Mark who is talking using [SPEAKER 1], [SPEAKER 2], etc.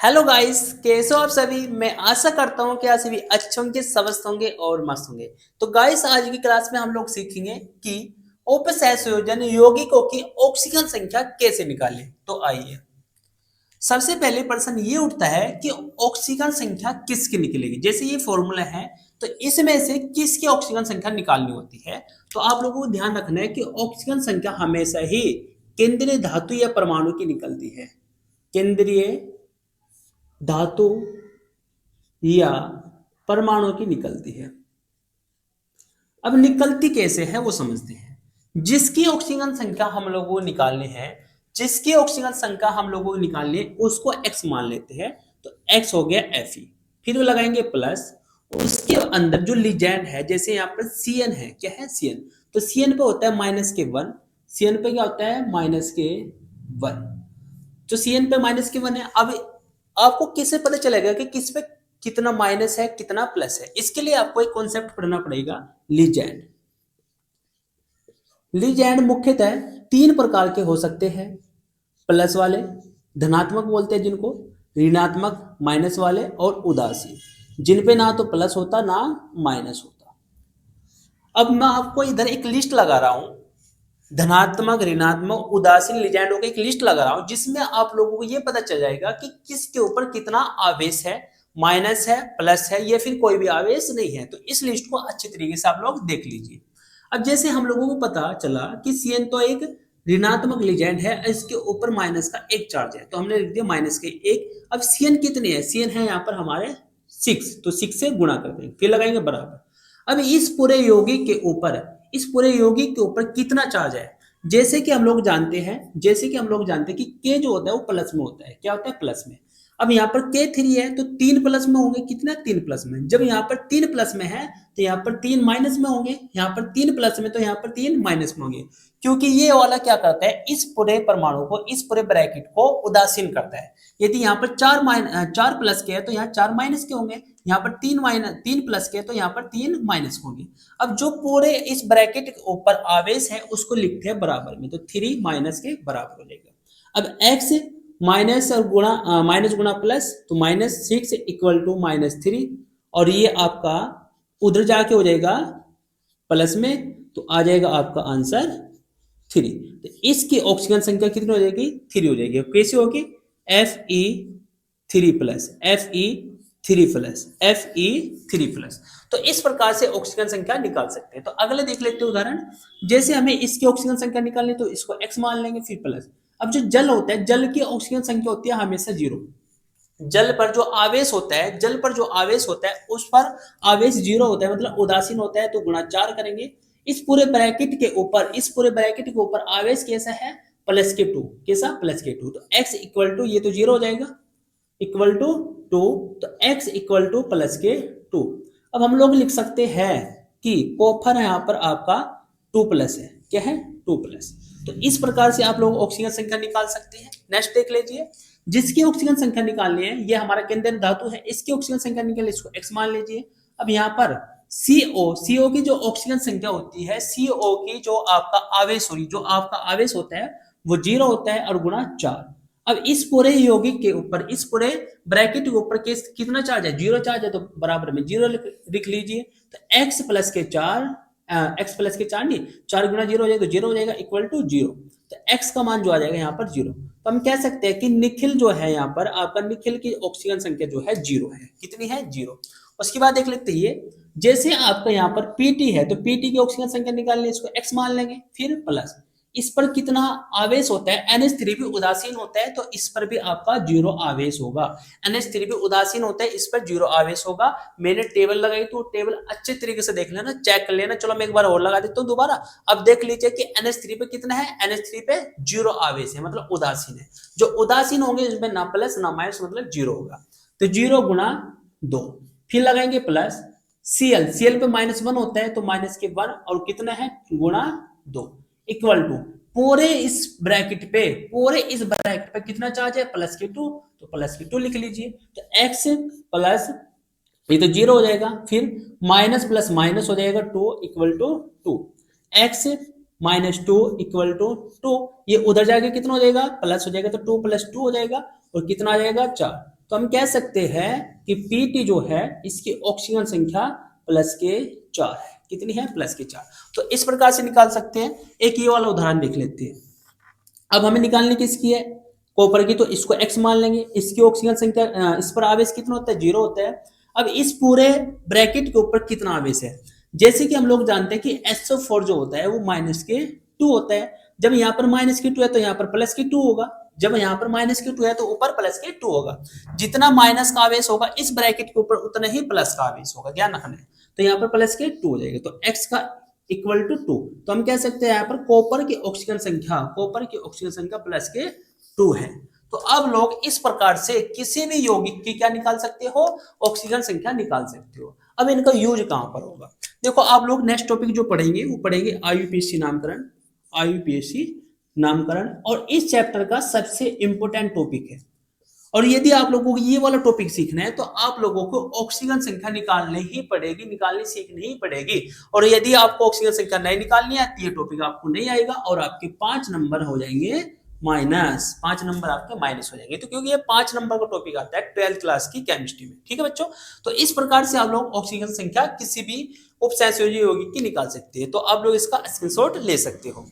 [SPEAKER 1] Hello guys, कैसे हो आप सभी। मैं आशा करता हूँ कि आप सभी अच्छे होंगे, स्वस्थ होंगे और मस्त होंगे। तो गाइस, आज की क्लास में हम लोग सीखेंगे कि उपसय संयोजन यौगिकों की ऑक्सीजन संख्या कैसे निकालें। तो आइए, सबसे पहले प्रश्न ये उठता है कि ऑक्सीजन संख्या किसकी निकलेगी। जैसे ये फॉर्मूला है, तो इसमें से किसकी ऑक्सीजन संख्या निकालनी होती है। तो आप लोगों को ध्यान रखना है कि ऑक्सीजन संख्या हमेशा ही केंद्रीय धातु या परमाणु की निकलती है। केंद्रीय धातु या परमाणु की निकलती है। अब निकलती कैसे है वो समझते हैं। जिसकी ऑक्सीजन संख्या हम लोगों को निकालनी है, जिसकी ऑक्सीजन संख्या हम लोगों को निकालनी है उसको x मान लेते हैं। तो x हो गया Fe, फिर वो लगाएंगे प्लस। उसके अंदर जो लीजेंड है, जैसे यहाँ पर Cn है, क्या है Cn, तो Cn पे होता है -1। Cn पे क्या होता है -1। जो Cn पे -1 है। अब आपको किससे पता चलेगा कि किस पे कितना माइनस है कितना प्लस है। इसके लिए आपको एक कॉन्सेप्ट पढ़ना पड़ेगा, लीजेंड। लीजेंड मुख्यतः तीन प्रकार के हो सकते हैं। प्लस वाले, धनात्मक बोलते हैं जिनको, ऋणात्मक माइनस वाले, और उदासीन जिन पे ना तो प्लस होता ना माइनस होता। अब मैं आपको इधर एक लिस्ट लगा रहा हूं, धनात्मक ऋणात्मक उदासीन लीजेंडों की एक लिस्ट लगा रहा हूं, जिसमें आप लोगों को यह पता चल जाएगा कि किसके ऊपर कितना आवेश है, माइनस है प्लस है या फिर कोई भी आवेश नहीं है। तो इस लिस्ट को अच्छी तरीके से आप लोग देख लीजिए। अब जैसे हम लोगों को पता चला कि सीएन तो एक ऋणात्मक लीजेंड है, इसके ऊपर माइनस का एक चार्ज है, तो हमने लिख दिया माइनस के एक। अब सीएन कितने है, सीएन है यहाँ पर हमारे 6, तो 6 से गुणा कर देंगे, फिर लगाएंगे बराबर। अब इस पूरे यौगिक के ऊपर कितना चार्ज है। जैसे कि हम लोग जानते हैं, कि के जो होता है वो प्लस में होता है। क्या होता है, प्लस में। अब यहाँ पर K3 है तो 3 प्लस में होंगे, कितना 3 प्लस में। जब यहाँ पर 3 प्लस में है तो यहाँ पर 3 माइनस में होंगे, यहाँ पर 3 प्लस में तो यहाँ पर 3 माइनस में होंगे। क्योंकि ये वाला क्या करता है, इस पूरे परमाणु को, इस पूरे ब्रैकेट को उदासीन करता है। यदि यहाँ पर 4 प्लस के है तो यहाँ 4 माइनस के होंगे, यहाँ पर 3 प्लस के तो यहाँ पर 3 माइनस होंगे। अब जो पूरे इस ब्रैकेट के ऊपर आवेश है उसको लिखते हैं बराबर में, तो 3 माइनस के बराबर हो जाएगा। अब x माइनस और गुणा माइनस गुणा प्लस, तो -6 इक्वल टू -3, और ये आपका उधर जाके हो जाएगा प्लस में, तो आ जाएगा आपका आंसर 3। तो इसकी ऑक्सीजन संख्या कितनी हो जाएगी, 3 हो जाएगी। कैसे होगी, Fe3+, Fe3+। तो इस प्रकार से ऑक्सीजन संख्या निकाल सकते हैं। तो अगले देख लेते हैं उदाहरण। जैसे हमें इसकी ऑक्सीजन संख्या निकालनी, तो इसको x मान लेंगे, फिर प्लस। अब जो जल होता है, जल की ऑक्सीजन संख्या होती है हमेशा 0। जल पर जो आवेश होता है, उस पर आवेश 0 होता है, मतलब उदासीन होता है, तो गुणा 4 करेंगे। इस पूरे ब्रैकेट के ऊपर आवेश कैसा है, +2। कैसा, +2। तो x इक्वल टू, ये तो 0 हो जाएगा, इक्वल टू 2, तो x इक्वल टू +2। अब हम लोग लिख सकते हैं कि कॉपर है यहाँ पर आपका 2+ है, क्या है 2+। तो इस प्रकार से आप लोग ऑक्सीजन संख्या निकाल सकते हैं। नेक्स्ट देख लीजिए, जिसकी ऑक्सीजन संख्या निकालनी है, ये हमारा केंद्रीय धातु है, इसकी ऑक्सीजन संख्या निकालनी, इसको x मान लीजिए। अब यहाँ पर CO की जो ऑक्सीजन संख्या होती है, CO की जो आपका आवेश होगी, जो आपका आवेश होता है वो 0 होता है, और गुणा 4। अब इस पूरे यौगिक के ऊपर, इस पूरे ब्रैकेट के ऊपर कितना चार्ज है, 0 चार्ज है, तो बराबर में 0 लिख लीजिए। तो x प्लस के 4, नहीं, 4 गुणा 0 हो जाएगा, तो 0 हो जाएगा, इक्वल टू 0। तो x का मान जो आ जाएगा यहाँ पर 0। तो हम कह सकते हैं कि निखिल जो है, यहाँ पर आपका निखिल की ऑक्सीजन संख्या जो है 0 है। कितनी है, 0। उसके बाद देख लेते हैं, जैसे आपका यहाँ पर Pt है, तो Pt की ऑक्सीजन संख्या निकालनी, इसको x मान लेंगे, फिर प्लस। इस पर कितना आवेश होता है, NH3 भी उदासीन होता है, तो इस पर भी आपका 0 आवेश होगा। NH3 भी उदासीन होता है, इस पर 0 आवेश होगा। मैंने टेबल लगाई, तो टेबल अच्छे तरीके से देख लेना, चेक कर लेना। चलो मैं एक बार और लगा देता हूँ दोबारा। अब देख लीजिए कि NH3 पे कितना है, NH3 पे 0 आवेश है, मतलब उदासीन है। जो उदासीन होंगे इसमें ना प्लस ना माइनस, मतलब 0 होगा। तो 0 गुणा 2, फिर लगाएंगे प्लस। Cl पे -1 होता है, तो -1, और कितना है, गुणा 2, इक्वल टू पूरे इस ब्रैकेट पे कितना चार्ज है, +2, तो +2 लिख लीजिए। तो x प्लस, ये तो 0 हो जाएगा, फिर माइनस प्लस माइनस हो जाएगा, 2 equal to 2, x -2 equal to 2। ये उधर जाके कितना हो जाएगा, प्लस हो जाएगा, तो 2 + 2 हो जाएगा, और कितना आ जाएगा, 4। तो हम कह सकते हैं कि Pt जो है इसकी ऑक्सीजन संख्या प्लस के 4 है। कितनी है? प्लस के 4। तो इस प्रकार से निकाल सकते हैं। एक ये वाला उदाहरण देख लेते हैं। अब हमें निकालने किसकी है? कॉपर की, तो इसको x मान लेंगे। इसकी ऑक्सीजन संख्या इस पर आवेश कितना होता है? 0 होता है। अब इस पूरे ब्रैकेट के ऊपर कितना आवेश है? जैसे कि हम लोग जानते हैं कि SO4 जो होता है वो -2 होता है। जब यहाँ पर -2 है तो यहाँ पर +2 होगा। जब यहाँ पर -2 है तो ऊपर +2 होगा। जितना माइनस का आवेश होगा इस ब्रैकेट के ऊपर उतना ही प्लस का आवेश होगा, ध्यान रखना है। तो यहाँ पर +2 हो जाएगा, तो x का इक्वल टू 2। तो हम कह सकते हैं यहाँ पर कॉपर की ऑक्सीजन संख्या +2 है। तो अब लोग इस प्रकार से किसी भी यौगिक की क्या निकाल सकते हो? ऑक्सीजन संख्या निकाल सकते हो। अब इनका यूज कहां पर होगा? देखो, आप लोग नेक्स्ट टॉपिक जो पढ़ेंगे वो पढ़ेंगे आईयूपीएसी नामकरण, और इस चैप्टर का सबसे इंपोर्टेंट टॉपिक है। और यदि आप लोगों को ये वाला टॉपिक सीखना है तो आप लोगों को ऑक्सीजन संख्या निकालनी सीखनी ही पड़ेगी। और यदि आपको ऑक्सीजन संख्या नहीं निकालनी आती है, टॉपिक आपको नहीं आएगा और आपके 5 नंबर हो जाएंगे माइनस। 5 नंबर आपके माइनस हो जाएंगे, तो क्योंकि ये 5 नंबर का टॉपिक आता है 12th क्लास की केमिस्ट्री में। ठीक है बच्चों, तो इस प्रकार से आप लोग ऑक्सीजन संख्या किसी भी उपसंयोजी यौगिक की निकाल सकते हैं। तो आप लोग इसका स्क्रीनशॉट ले सकते हो।